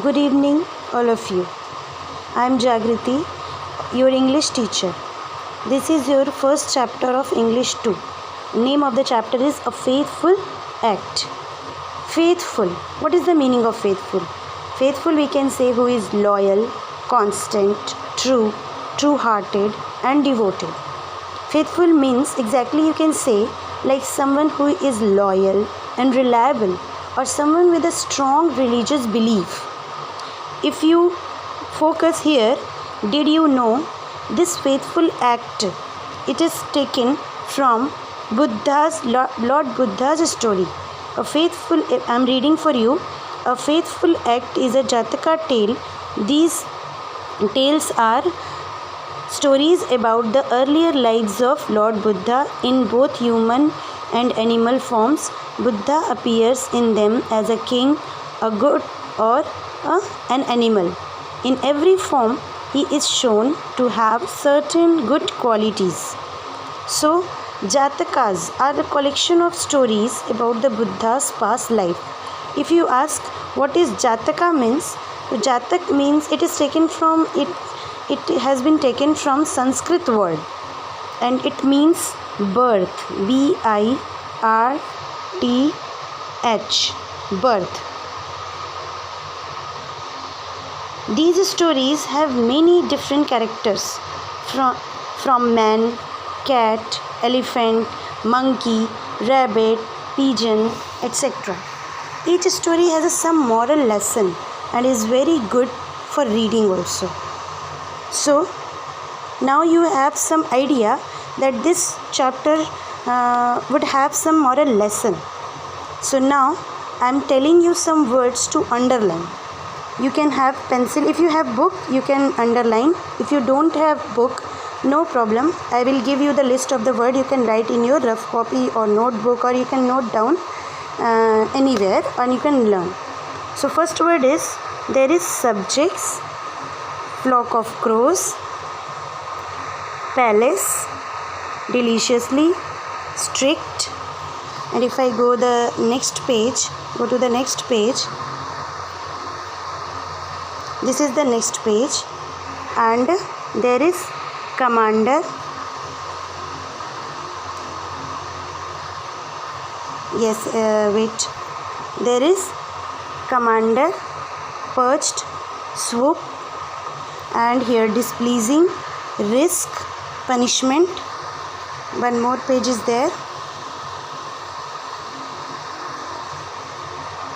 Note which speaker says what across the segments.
Speaker 1: Good evening, all of you. I am Jagriti, your English teacher. This is your first chapter of English 2. Name of the chapter is A Faithful Act. Faithful. What is the meaning of faithful? Faithful we can say who is loyal, constant, true, true-hearted and devoted. Faithful means exactly you can say like someone who is loyal and reliable or someone with a strong religious belief. If you focus here, did you know this faithful act? It is taken from Lord Buddha's story. I'm reading for you. A faithful act is a Jataka tale. These tales are stories about the earlier lives of Lord Buddha in both human and animal forms. Buddha appears in them as a king, a god, or an animal. In every form, he is shown to have certain good qualities. So, Jatakas are a collection of stories about the Buddha's past life. If you ask what is Jataka means, so Jatak means it is taken from it has been taken from Sanskrit word and it means birth, birth, birth. These stories have many different characters from man, cat, elephant, monkey, rabbit, pigeon, etc. Each story has some moral lesson and is very good for reading also. So, now you have some idea that this chapter would have some moral lesson. So now I am telling you some words to underline. You can have pencil. If you have book, you can underline. If you don't have book, no problem. I will give you the list of the word. You can write in your rough copy or notebook, or you can note down anywhere and you can learn. So first word is there is subjects, flock of crows, palace, deliciously, strict. And if I go to the next page, this is the next page, and there is commander, there is commander, perched, swoop, and here displeasing, risk, punishment. One more page is there.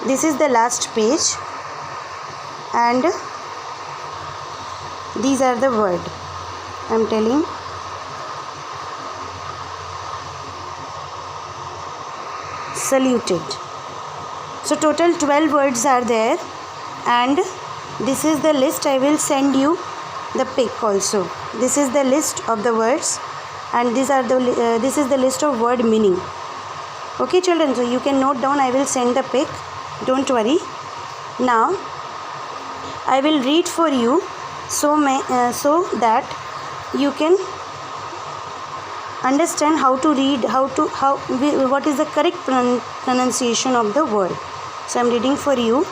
Speaker 1: This is the last page, and these are the word I am telling. Saluted. So total 12 words are there, and this is the list. I will send you the pic also. This is the list of the words, and this is the list of word meaning. Okay children, so you can note down. I will send the pic, don't worry. Now I will read for you so that you can understand how to read, what is the correct pronunciation of the word. So I am reading for you.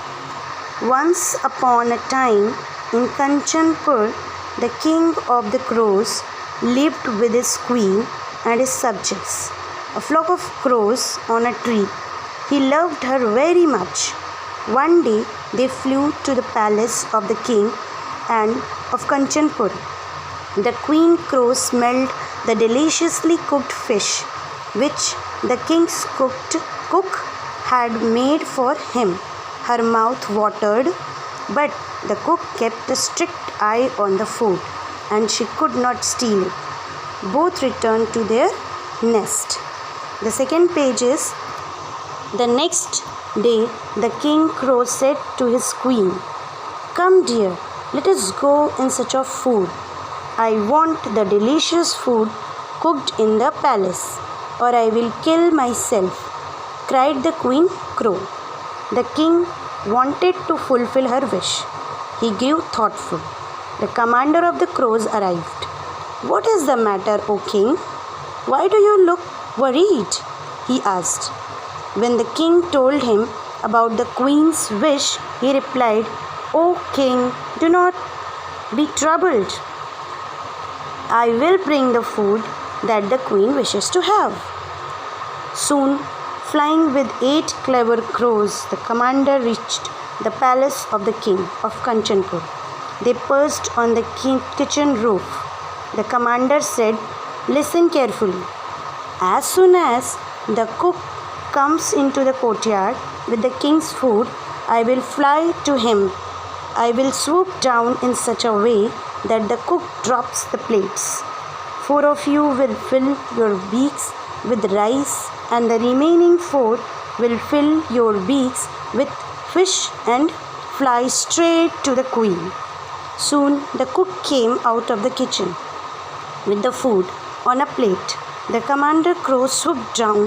Speaker 1: Once upon a time in Kanchanpur, the king of the crows lived with his queen and his subjects. A flock of crows on a tree. He loved her very much. One day they flew to the palace of the king and of Kanchanpur. The queen crow smelled the deliciously cooked fish which the king's cook had made for him. Her mouth watered, but the cook kept a strict eye on the food and she could not steal it. Both returned to their nest. The second page is, the next day the king crow said to his queen, "Come dear, let us go in search of food. I want the delicious food cooked in the palace, or I will kill myself," cried the queen crow. The king wanted to fulfill her wish. He grew thoughtful. The commander of the crows arrived. "What is the matter, O king? Why do you look worried?" he asked. When the king told him about the queen's wish, he replied, "O king, do not be troubled. I will bring the food that the queen wishes to have." Soon, flying with 8 clever crows, the commander reached the palace of the king of Kanchanpur. They perched on the kitchen roof. The commander said, "Listen carefully. As soon as the cook comes into the courtyard with the king's food, I will fly to him. I will swoop down in such a way that the cook drops the plates. 4 of you will fill your beaks with rice, and the remaining 4 will fill your beaks with fish and fly straight to the queen." Soon the cook came out of the kitchen with the food on a plate. The commander crow swooped down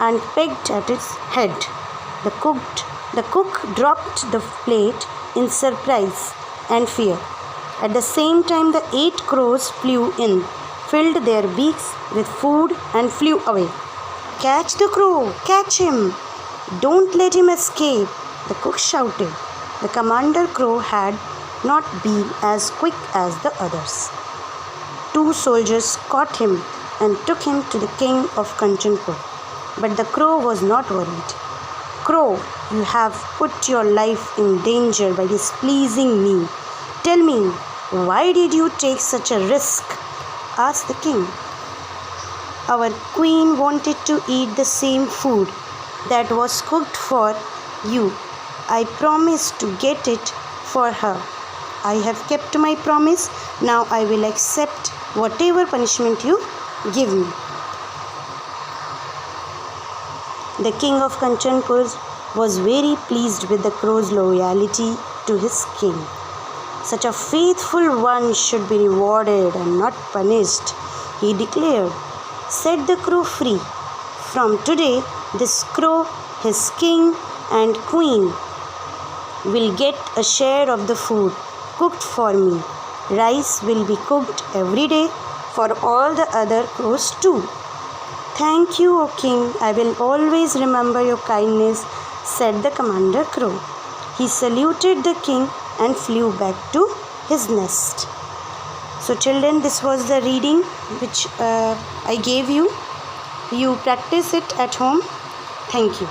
Speaker 1: and pecked at its head. The cook dropped the plate in surprise and fear. At the same time, the 8 crows flew in, filled their beaks with food, and flew away. "Catch the crow! Catch him! Don't let him escape!" the cook shouted. The commander crow had not been as quick as the others. 2 soldiers caught him and took him to the king of Kanchanpur. But the crow was not worried. "Crow, you have put your life in danger by displeasing me. Tell me, why did you take such a risk?" asked the king. "Our queen wanted to eat the same food that was cooked for you. I promised to get it for her. I have kept my promise. Now I will accept whatever punishment you give me." The king of Kanchanpur was very pleased with the crow's loyalty to his king. "Such a faithful one should be rewarded and not punished," he declared. "Set the crow free. From today, this crow, his king and queen, will get a share of the food cooked for me. Rice will be cooked every day for all the other crows too." "Thank you, O king. I will always remember your kindness," said the commander crow. He saluted the king and flew back to his nest. So children, this was the reading which I gave you. You practice it at home. Thank you.